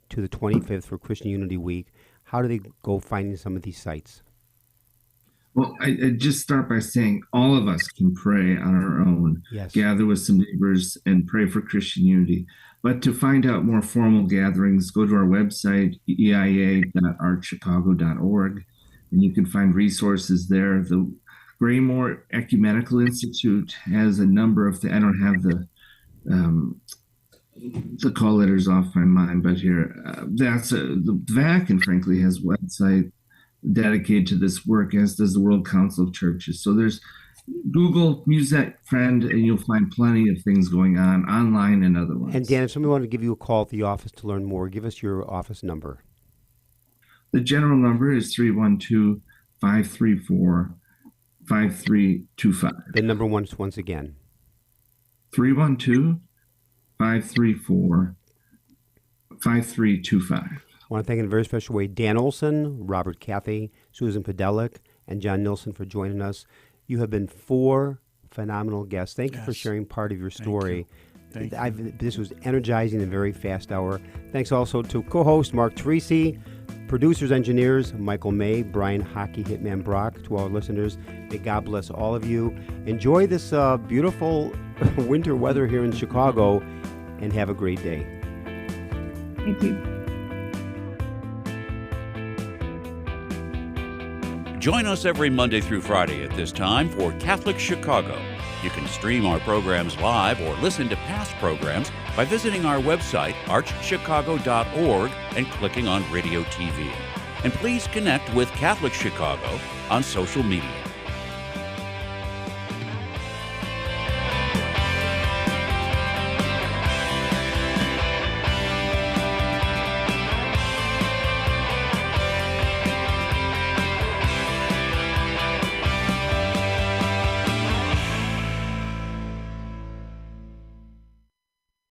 B: to the 25th for Christian Unity Week. How do they go finding some of these sites?
D: Well, I just start by saying all of us can pray on our own, gather with some neighbors and pray for Christian unity. But to find out more formal gatherings, go to our website, eia.archchicago.org, and you can find resources there. The Graymore Ecumenical Institute has a number of I don't have the call letters off my mind, but here, the Vatican, frankly, has a website dedicated to this work, as does the World Council of Churches. So there's Google Musette Friend, and you'll find plenty of things going on online and otherwise.
B: And Dan, if somebody wanted to give you a call at the office to learn more, give us your office number.
D: The general number is 312-534-5325.
B: The number once again.
D: 312-534-5325.
B: I want to thank in a very special way Dan Olson, Robert Cathy, Susan Podelic, and John Nilsson for joining us. You have been 4 phenomenal guests. Thank you for sharing part of your story.
C: Thank you.
B: This was energizing and very fast hour. Thanks also to co-host Mark Teresi, producers, engineers, Michael May, Brian Hockey, Hitman Brock. To our listeners, may God bless all of you. Enjoy this beautiful winter weather here in Chicago, and have a great day.
G: Thank you.
A: Join us every Monday through Friday at this time for Catholic Chicago. You can stream our programs live or listen to past programs by visiting our website, archchicago.org, and clicking on Radio TV. And please connect with Catholic Chicago on social media.